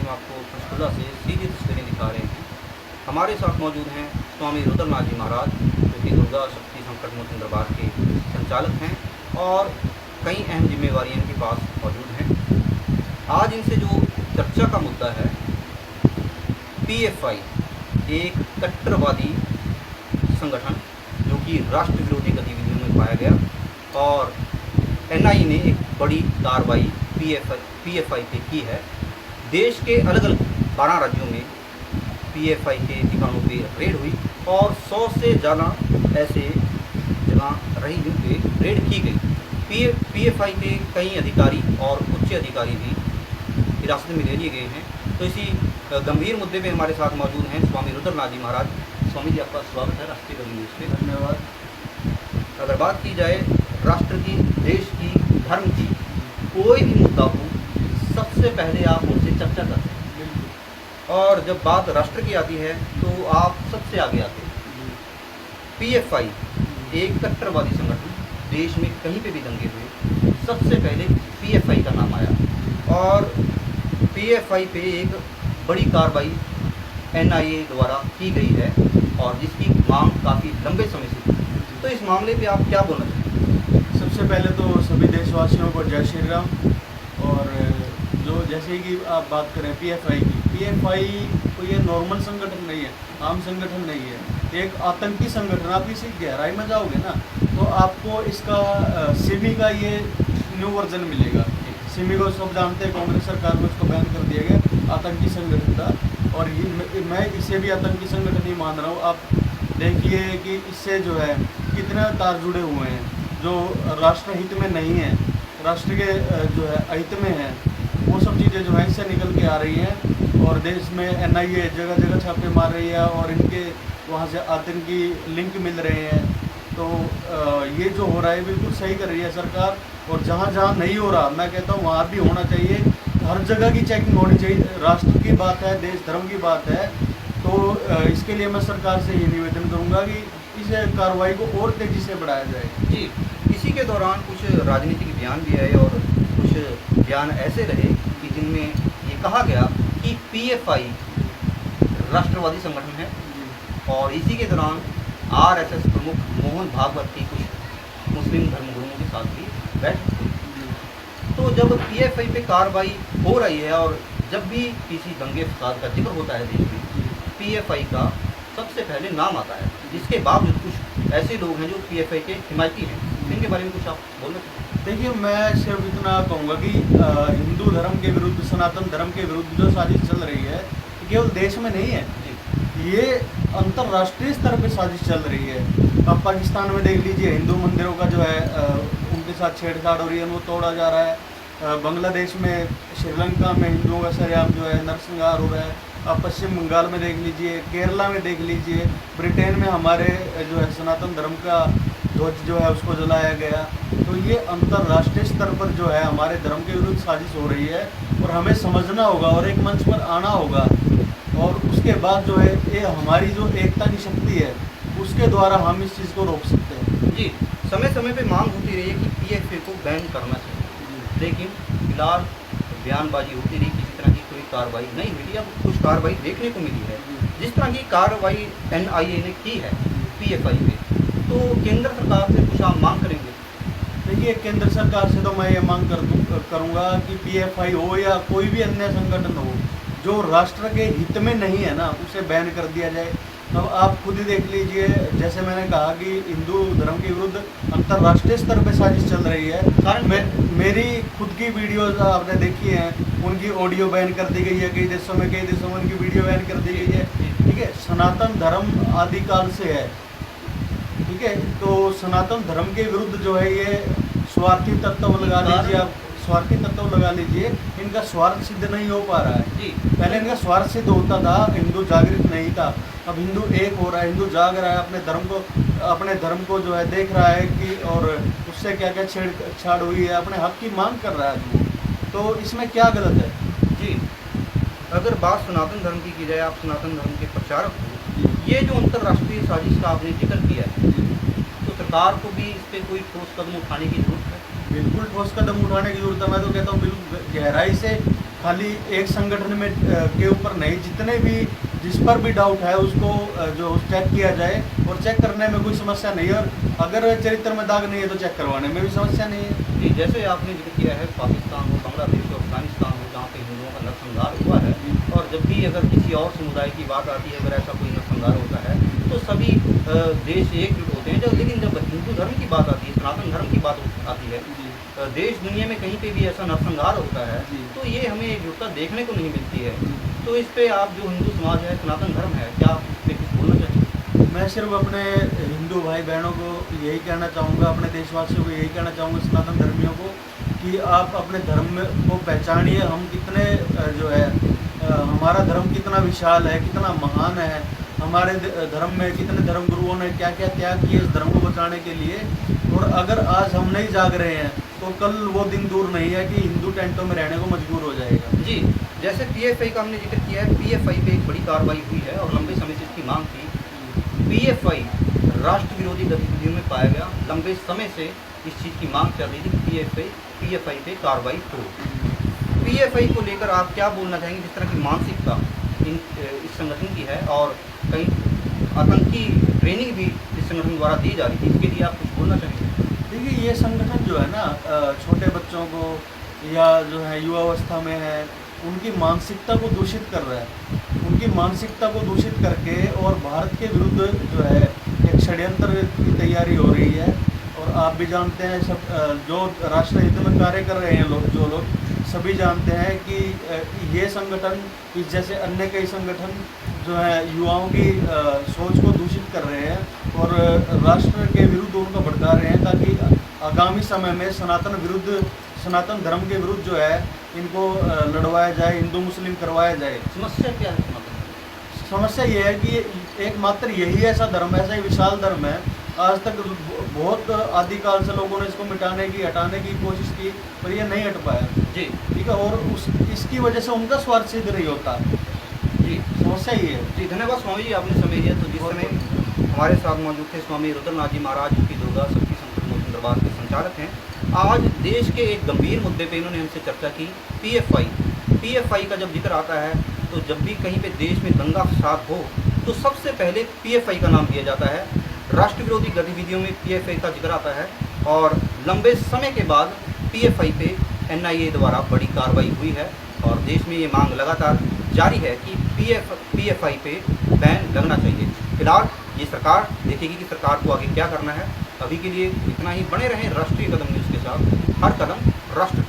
हम आपको पंचकुला से सीधी तस्वीरें दिखा रहे हैं। हमारे साथ मौजूद हैं स्वामी रुद्रनाथ जी महाराज, जो कि दुर्गा शक्ति संकट मोचन दरबार के संचालक हैं और कई अहम जिम्मेवारियां इनके पास मौजूद हैं। आज इनसे जो चर्चा का मुद्दा है, पीएफआई एक कट्टरवादी संगठन जो कि राष्ट्र विरोधी गतिविधियों में पाया गया और एनआईए ने एक बड़ी कार्रवाई पीएफआई पे की है। देश के अलग अलग 12 राज्यों में पीएफआई के ठिकानों पे रेड हुई और 100 से ज़्यादा ऐसे जगह रही जिन पे रेड की गई। पीएफआई के कई अधिकारी और उच्च अधिकारी भी हिरासत में ले लिए गए हैं। तो इसी गंभीर मुद्दे पे हमारे साथ मौजूद हैं स्वामी रुद्रनाथ जी महाराज। स्वामी जी, आपका स्वागत है राष्ट्रीय गंभीर न्यूज़ पे। धन्यवाद। अगर बात की जाए राष्ट्र की, देश की, धर्म की, कोई भी मुद्दा हो, सबसे पहले आप उनसे चर्चा करते हैं और जब बात राष्ट्र की आती है तो आप सबसे आगे आते हैं। पीएफआई एक कट्टरवादी संगठन, देश में कहीं पे भी दंगे हुए सबसे पहले पीएफआई का नाम आया और पीएफआई पे एक बड़ी कार्रवाई एनआईए द्वारा की गई है और जिसकी मांग काफ़ी लंबे समय से थी। तो इस मामले पे आप क्या बोलना चाहेंगे? सबसे पहले तो सभी देशवासियों को जय श्री राम। और जो जैसे कि आप बात करें पीएफआई की, पीएफआई कोई ये नॉर्मल संगठन नहीं है, आम संगठन नहीं है, एक आतंकी संगठन। आप इसी गहराई में जाओगे ना तो आपको इसका सिमी का ये न्यू वर्जन मिलेगा। सिमी को सब जानते हैं, कांग्रेस सरकार में उसको बैन कर दिया गया, आतंकी संगठन था। और मैं इसे भी आतंकी संगठन ही मान रहा हूँ। आप देखिए कि इससे जो है कितने तार जुड़े हुए हैं जो राष्ट्र हित में नहीं है, राष्ट्र के जो है अहित में है, वो सब चीज़ें जो है इससे निकल के आ रही हैं। और देश में एनआईए जगह जगह छापे मार रही है और इनके वहाँ से आतंकी लिंक मिल रहे हैं। तो ये जो हो रहा है बिल्कुल सही कर रही है सरकार। और जहाँ जहाँ नहीं हो रहा, मैं कहता हूँ वहाँ भी होना चाहिए। हर जगह की चेकिंग होनी चाहिए। राष्ट्र की बात है, देश धर्म की बात है, तो इसके लिए मैं सरकार से ये निवेदन करूँगा कि इस कार्रवाई को और तेज़ी से बढ़ाया जाए। जी, इसी के दौरान कुछ राजनीतिक बयान भी आए और कुछ बयान ऐसे रहे कि जिनमें ये कहा गया कि पीएफआई राष्ट्रवादी संगठन है और इसी के दौरान आरएसएस प्रमुख मोहन भागवत की कुछ मुस्लिम धर्मगुरुओं के साथ भी बैठक हुई। तो जब पीएफआई पे कार्रवाई हो रही है और जब भी किसी दंगे फसाद का जिक्र होता है देश में, पीएफआई का सबसे पहले नाम आता है, जिसके बावजूद कुछ ऐसे लोग हैं जो पीएफआई के हिमायती हैं। इनके बारे में कुछ आप बोलना चाहते हैं? देखिए, मैं सिर्फ इतना कहूँगा कि हिंदू धर्म के विरुद्ध, सनातन धर्म के विरुद्ध जो साजिश चल रही है केवल देश में नहीं है, ये अंतर्राष्ट्रीय स्तर पे साजिश चल रही है। अब पाकिस्तान में देख लीजिए, हिंदू मंदिरों का जो है उनके साथ छेड़छाड़ हो रही है, वो तोड़ा जा रहा है। बांग्लादेश में, श्रीलंका में हिंदुओं का सरेआम जो है नरसंहार हो रहा है। आप पश्चिम बंगाल में देख लीजिए, केरला में देख लीजिए, ब्रिटेन में हमारे जो है सनातन धर्म का ध्वज जो है उसको जलाया गया। तो ये अंतर्राष्ट्रीय स्तर पर जो है हमारे धर्म के विरुद्ध साजिश हो रही है और हमें समझना होगा और एक मंच पर आना होगा। और उसके बाद जो है ये हमारी जो एकता की शक्ति है उसके द्वारा हम इस चीज़ को रोक सकते हैं। जी, समय समय पे मांग होती रही है कि पीएफआई को बैन करना चाहिए, लेकिन फिलहाल बयानबाजी होती रही, किसी तरह की कोई कार्रवाई नहीं मिली। अब कुछ कार्रवाई देखने को मिली है, जिस तरह की कार्रवाई एनआईए ने की है पीएफआई पे, तो केंद्र सरकार से कुछ आप मांग करेंगे? देखिए, केंद्र सरकार से तो मैं ये मांग करूँगा कि पीएफआई हो या कोई भी अन्य संगठन हो जो राष्ट्र के हित में नहीं है ना, उसे बैन कर दिया जाए। अब आप खुद ही देख लीजिए, जैसे मैंने कहा कि हिंदू धर्म के विरुद्ध अंतर्राष्ट्रीय स्तर पे साजिश चल रही है। कारण मेरी खुद की वीडियोज आपने देखी हैं, उनकी ऑडियो बैन कर दी गई है कई देशों में उनकी वीडियो बैन कर दी गई है। ठीक है, सनातन धर्म आदिकाल से है। ठीक है, तो सनातन धर्म के विरुद्ध जो है ये स्वार्थी तत्व लगा लीजिए, आप स्वार्थी तत्व लगा लीजिए, इनका स्वार्थ सिद्ध नहीं हो पा रहा है। जी, पहले इनका स्वार्थ सिद्ध होता था, हिंदू जागृत नहीं था। अब हिंदू एक हो रहा है, हिंदू जाग रहा है, अपने धर्म को जो है देख रहा है कि और उससे क्या क्या छेड़छाड़ हुई है, अपने हक की मांग कर रहा है। तो इसमें क्या गलत है? जी, अगर बात सनातन धर्म की जाए, आप सनातन धर्म के प्रचारक हो, ये जो अंतर्राष्ट्रीय साजिश का आपने जिक्र किया है, तो सरकार को भी इस पर कोई ठोस कदम उठाने की जरूरत है? बिल्कुल ठोस कदम उठाने की जरूरत है। मैं तो कहता हूँ बिल्कुल गहराई से खाली एक संगठन में के ऊपर नहीं, जितने भी जिस पर भी डाउट है उसको जो चेक किया जाए, और चेक करने में कोई समस्या नहीं है, और अगर चरित्र में दाग नहीं है तो चेक करवाने में भी समस्या नहीं है। जी, जैसे आपने जिक्र किया है पाकिस्तान हो, बांग्लादेश हो, अफगानिस्तान हो, जहाँ पे हिंदुओं का नरसंहार हुआ है, और जब भी अगर किसी और समुदाय की बात आती है, अगर ऐसा कोई नरसंहार होता है तो सभी देश एकजुट होते हैं। लेकिन जब हिंदू धर्म की बात आती है, सनातन धर्म की बात आती है, देश दुनिया में कहीं पे भी ऐसा नरसंहार होता है तो ये हमें एकजुटता देखने को नहीं मिलती है। तो इस पे आप जो हिंदू समाज है, सनातन धर्म है, क्या आप इस पे कुछ बोलना चाहेंगे? मैं सिर्फ अपने हिंदू भाई बहनों को यही कहना चाहूँगा, अपने देशवासियों को यही कहना चाहूँगा, सनातन धर्मियों को, कि आप अपने धर्म को पहचानिए। हम कितने जो है हमारा धर्म कितना विशाल है, कितना महान है। हमारे धर्म में कितने धर्म गुरुओं ने क्या क्या त्याग किए इस धर्म को बचाने के लिए, और अगर आज हम नहीं जाग रहे हैं तो कल वो दिन दूर नहीं है कि हिंदू टेंटों में रहने को मजबूर हो जाएगा। जी, जैसे पीएफआई का हमने जिक्र किया है, पीएफआई पे एक बड़ी कार्रवाई हुई है और लंबे समय से इसकी मांग थी। पीएफआई राष्ट्र विरोधी गतिविधियों में पाया गया, लंबे समय से इस चीज़ की मांग चल रही थी कि पीएफआई पे कार्रवाई हो। पीएफआई को लेकर आप क्या बोलना चाहेंगे? जिस तरह की मानसिकता इस संगठन की है और कहीं आतंकी ट्रेनिंग भी इस संगठन द्वारा दी जा रही थी, इसके लिए आप कुछ बोलना चाहेंगे? देखिए, ये संगठन जो है ना, छोटे बच्चों को या जो है युवावस्था में है, उनकी मानसिकता को दूषित कर रहा है। उनकी मानसिकता को दूषित करके और भारत के विरुद्ध जो है एक षड्यंत्र की तैयारी हो रही है। और आप भी जानते हैं, सब जो राष्ट्रहित में कार्य कर रहे हैं लोग, जो लोग सभी जानते हैं कि ये संगठन इस जैसे अन्य कई संगठन जो है युवाओं की सोच को दूषित कर रहे हैं और राष्ट्र के विरुद्ध उनको भड़का रहे हैं, ताकि आगामी समय में सनातन धर्म के विरुद्ध जो है इनको लड़वाया जाए, हिंदू मुस्लिम करवाया जाए। समस्या क्या है? समस्या ये है कि एकमात्र यही ऐसा धर्म है, ऐसा ही विशाल धर्म है। आज तक बहुत आदिकाल से लोगों ने इसको मिटाने की, हटाने की कोशिश की, पर ये नहीं हट पाया। जी, ठीक है, और इसकी वजह से उनका स्वार्थ सिद्ध नहीं होता। जी, समस्या ये है। जी, धन्यवाद स्वामी जी, आपने समय दिया। तो जिस समय हमारे साथ मौजूद थे स्वामी रुद्रनाथ जी महाराज, जो कि दुर्गा शक्ति संकट मोचन दरबार के संचालक हैं। आज देश के एक गंभीर मुद्दे पे इन्होंने हमसे चर्चा की, पीएफआई का जब जिक्र आता है तो जब भी कहीं पे देश में दंगा फसाद हो तो सबसे पहले पीएफआई का नाम लिया जाता है। राष्ट्र विरोधी गतिविधियों में पीएफआई का जिक्र आता है और लंबे समय के बाद पीएफआई पे एनआईए द्वारा बड़ी कार्रवाई हुई है और देश में ये मांग लगातार जारी है कि पीएफआई पे बैन लगना चाहिए। फिलहाल ये सरकार देखेगी कि सरकार को आगे क्या करना है। अभी के लिए इतना ही। बने रहें राष्ट्रीय कदम न्यूज़ के साथ, हर कदम राष्ट्र